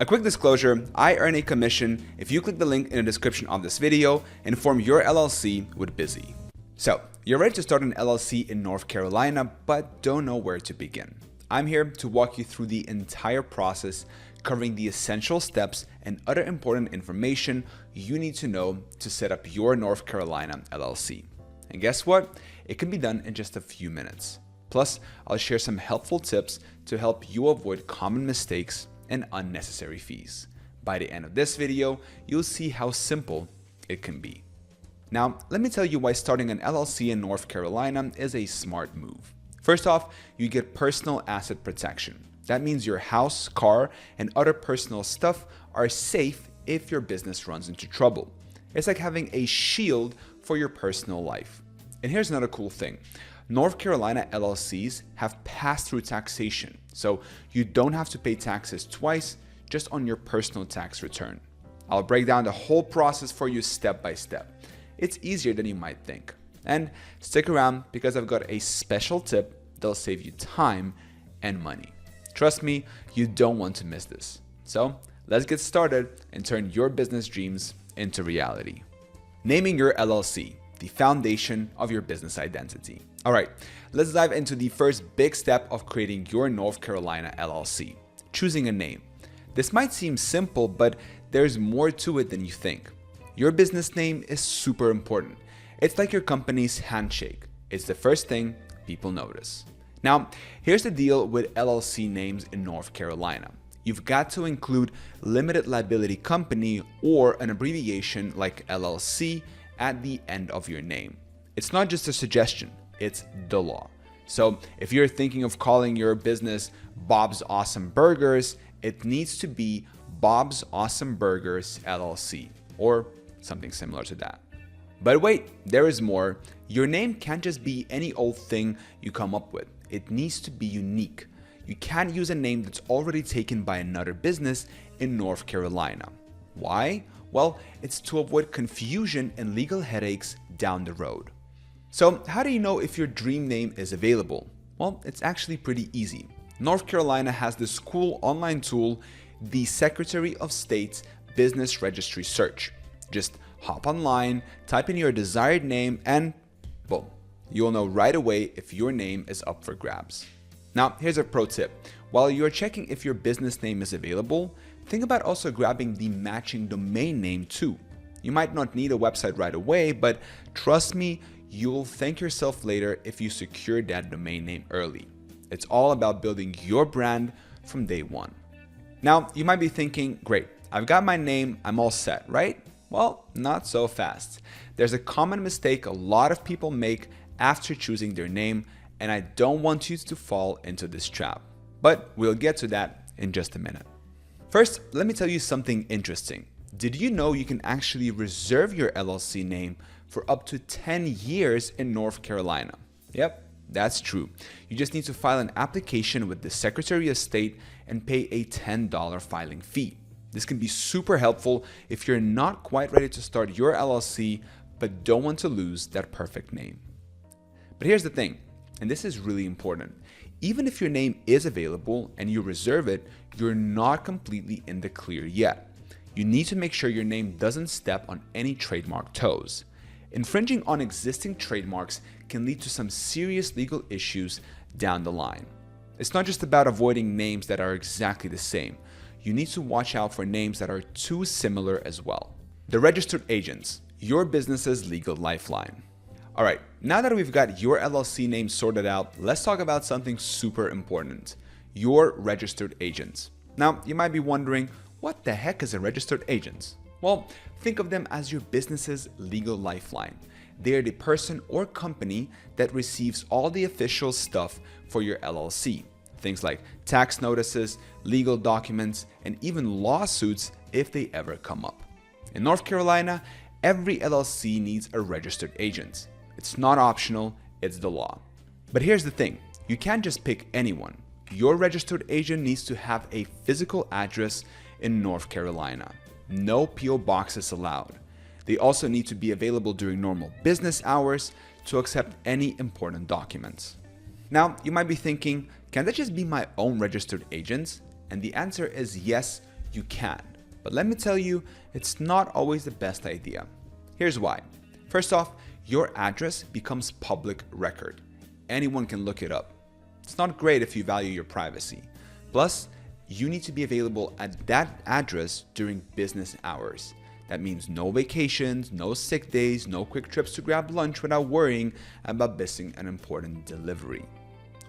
A quick disclosure, I earn a commission if you click the link in the description of this video and form your LLC with Busy. So, you're ready to start an LLC in North Carolina, but don't know where to begin. I'm here to walk you through the entire process, covering the essential steps and other important information you need to know to set up your North Carolina LLC. And guess what? It can be done in just a few minutes. Plus, I'll share some helpful tips to help you avoid common mistakes and unnecessary fees. By the end of this video, you'll see how simple it can be. Now, let me tell you why starting an LLC in North Carolina is a smart move. First off, you get personal asset protection. That means your house, car, and other personal stuff are safe if your business runs into trouble. It's like having a shield for your personal life. And here's another cool thing. North Carolina LLCs have pass-through taxation, so you don't have to pay taxes twice, just on your personal tax return. I'll break down the whole process for you step by step. It's easier than you might think. And stick around because I've got a special tip that'll save you time and money. Trust me, you don't want to miss this. So let's get started and turn your business dreams into reality. Naming your LLC, the foundation of your business identity. All right, let's dive into the first big step of creating your North Carolina LLC, choosing a name. This might seem simple, but there's more to it than you think. Your business name is super important. It's like your company's handshake. It's the first thing people notice. Now, here's the deal with LLC names in North Carolina. You've got to include limited liability company or an abbreviation like LLC at the end of your name. It's not just a suggestion, it's the law. So if you're thinking of calling your business Bob's Awesome Burgers, it needs to be Bob's Awesome Burgers LLC or something similar to that. But wait, there is more. Your name can't just be any old thing you come up with. It needs to be unique. You can't use a name that's already taken by another business in North Carolina. Why? Well, it's to avoid confusion and legal headaches down the road. So how do you know if your dream name is available? Well, it's actually pretty easy. North Carolina has this cool online tool, the Secretary of State's Business Registry Search. Just hop online, type in your desired name, and boom, you'll know right away if your name is up for grabs. Now, here's a pro tip. While you're checking if your business name is available, think about also grabbing the matching domain name too. You might not need a website right away, but trust me, you'll thank yourself later if you secure that domain name early. It's all about building your brand from day one. Now, you might be thinking, great, I've got my name, I'm all set, right? Well, not so fast. There's a common mistake a lot of people make after choosing their name, and I don't want you to fall into this trap. But we'll get to that in just a minute. First, let me tell you something interesting. Did you know you can actually reserve your LLC name for up to 10 years in North Carolina? Yep, that's true. You just need to file an application with the Secretary of State and pay a $10 filing fee. This can be super helpful if you're not quite ready to start your LLC but don't want to lose that perfect name. But here's the thing, and this is really important. Even if your name is available and you reserve it, you're not completely in the clear yet. You need to make sure your name doesn't step on any trademark toes. Infringing on existing trademarks can lead to some serious legal issues down the line. It's not just about avoiding names that are exactly the same. You need to watch out for names that are too similar as well. The registered agents, your business's legal lifeline. All right, now that we've got your LLC name sorted out, let's talk about something super important, your registered agent. Now, you might be wondering, what the heck is a registered agent? Well, think of them as your business's legal lifeline. They are the person or company that receives all the official stuff for your LLC. Things like tax notices, legal documents, and even lawsuits if they ever come up. In North Carolina, every LLC needs a registered agent. It's not optional, it's the law. But here's the thing, you can't just pick anyone. Your registered agent needs to have a physical address in North Carolina. No PO boxes allowed. They also need to be available during normal business hours to accept any important documents. Now, you might be thinking, can that just be my own registered agent? And the answer is yes, You can, but let me tell you, it's not always the best idea. Here's why. First off, your address becomes public record. Anyone can look it up. It's not great if you value your privacy. Plus, you need to be available at that address during business hours. That means no vacations, no sick days, no quick trips to grab lunch without worrying about missing an important delivery.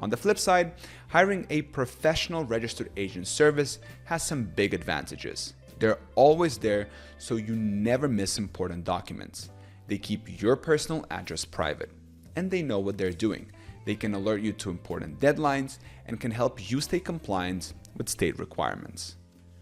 On the flip side, hiring a professional registered agent service has some big advantages. They're always there, so you never miss important documents. They keep your personal address private, and they know what they're doing. They can alert you to important deadlines and can help you stay compliant with state requirements.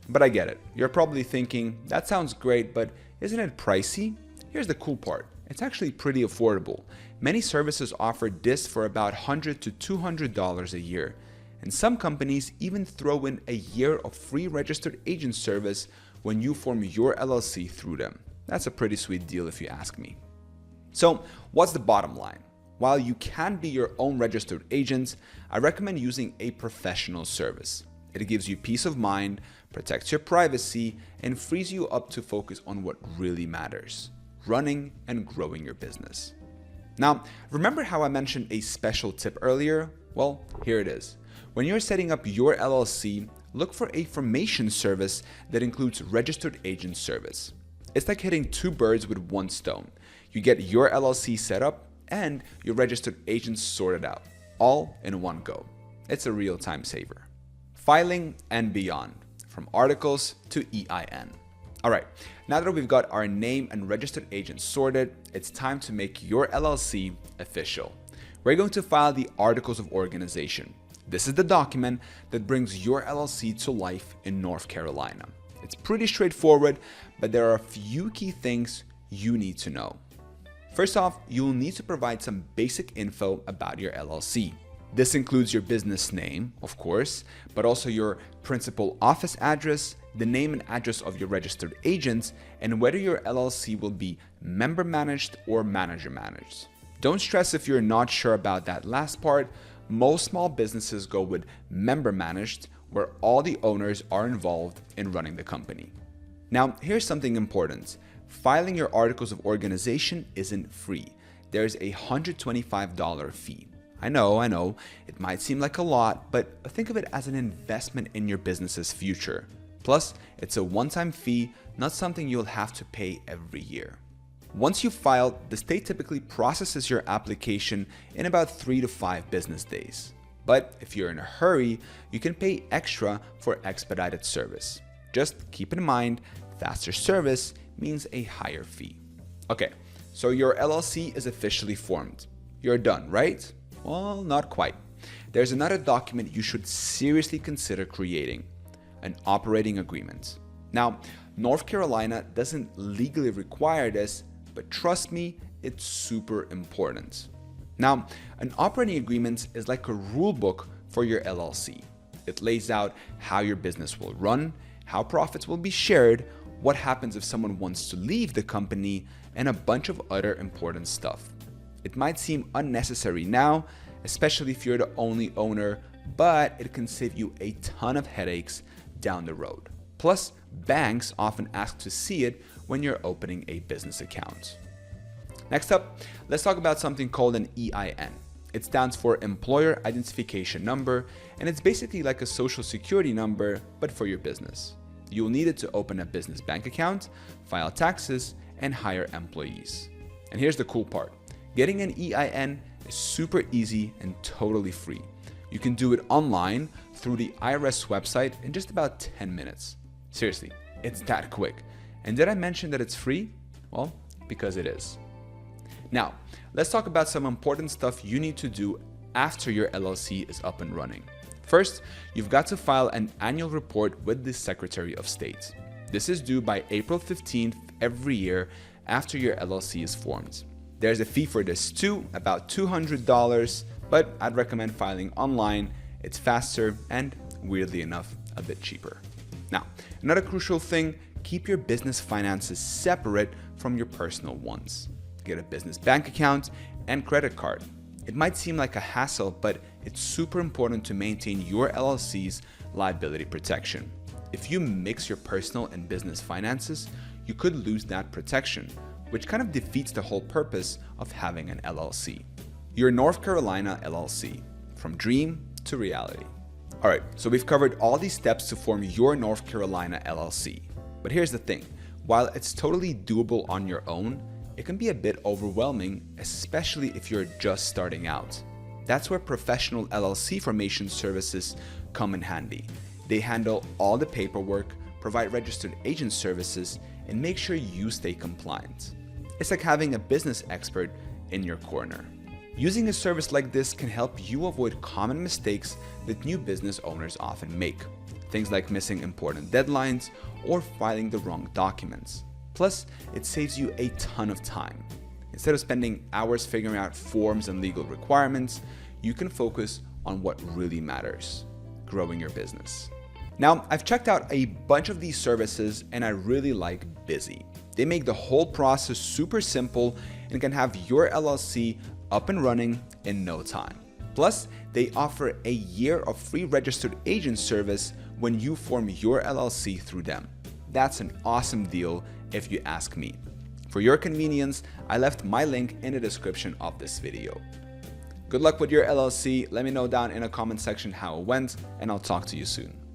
But I get it. You're probably thinking, that sounds great, but isn't it pricey? Here's the cool part. It's actually pretty affordable. Many services offer this for about $100 to $200 a year. And some companies even throw in a year of free registered agent service when you form your LLC through them. That's a pretty sweet deal if you ask me. So what's the bottom line? While you can be your own registered agent, I recommend using a professional service. It gives you peace of mind, protects your privacy, and frees you up to focus on what really matters: running and growing your business. Now, remember how I mentioned a special tip earlier? Well, here it is. When you're setting up your LLC, look for a formation service that includes registered agent service. It's like hitting two birds with one stone. You get your LLC set up and your registered agents sorted out, all in one go. It's a real time saver. Filing and beyond, from articles to EIN. All right, now that we've got our name and registered agent sorted, it's time to make your LLC official. We're going to file the Articles of Organization. This is the document that brings your LLC to life in North Carolina. It's pretty straightforward, but there are a few key things you need to know. First off, you'll need to provide some basic info about your LLC. This includes your business name, of course, but also your principal office address, the name and address of your registered agents, and whether your LLC will be member managed or manager managed. Don't stress if you're not sure about that last part. Most small businesses go with member managed, where all the owners are involved in running the company. Now, here's something important. Filing your Articles of Organization isn't free. There's a $125 fee. I know, it might seem like a lot, but think of it as an investment in your business's future. Plus, it's a one-time fee, not something you'll have to pay every year. Once you've filed, the state typically processes your application in about 3 to 5 business days. But if you're in a hurry, you can pay extra for expedited service. Just keep in mind, faster service means a higher fee. Okay, so your LLC is officially formed. You're done, right? Well, not quite. There's another document you should seriously consider creating: an operating agreement. Now, North Carolina doesn't legally require this, but trust me, it's super important. Now, an operating agreement is like a rule book for your LLC. It lays out how your business will run, how profits will be shared, what happens if someone wants to leave the company, and a bunch of other important stuff. It might seem unnecessary now, especially if you're the only owner, but it can save you a ton of headaches down the road. Plus, banks often ask to see it when you're opening a business account. Next up, let's talk about something called an EIN. It stands for Employer Identification Number, and it's basically like a social security number, but for your business. You'll need it to open a business bank account, file taxes, and hire employees. And here's the cool part. Getting an EIN is super easy and totally free. You can do it online through the IRS website in just about 10 minutes. Seriously, it's that quick. And did I mention that it's free? Well, because it is. Now, let's talk about some important stuff you need to do after your LLC is up and running. First, you've got to file an annual report with the Secretary of State. This is due by April 15th every year after your LLC is formed. There's a fee for this too, about $200, but I'd recommend filing online. It's faster and, weirdly enough, a bit cheaper. Now, another crucial thing, keep your business finances separate from your personal ones. Get a business bank account and credit card. It might seem like a hassle, but it's super important to maintain your LLC's liability protection. if you mix your personal and business finances, you could lose that protection, which kind of defeats the whole purpose of having an LLC. Your North Carolina LLC, from dream to reality. Alright, so we've covered all these steps to form your North Carolina LLC. But here's the thing, while it's totally doable on your own, it can be a bit overwhelming, especially if you're just starting out. That's where professional LLC formation services come in handy. They handle all the paperwork, provide registered agent services, and make sure you stay compliant. It's like having a business expert in your corner. Using a service like this can help you avoid common mistakes that new business owners often make. Things like missing important deadlines or filing the wrong documents. Plus, it saves you a ton of time. Instead of spending hours figuring out forms and legal requirements, you can focus on what really matters, growing your business. Now, I've checked out a bunch of these services and I really like Busy. They make the whole process super simple and can have your LLC up and running in no time. Plus, they offer a year of free registered agent service when you form your LLC through them. That's an awesome deal if you ask me. For your convenience, I left my link in the description of this video. Good luck with your LLC. Let me know down in the comment section how it went, and I'll talk to you soon.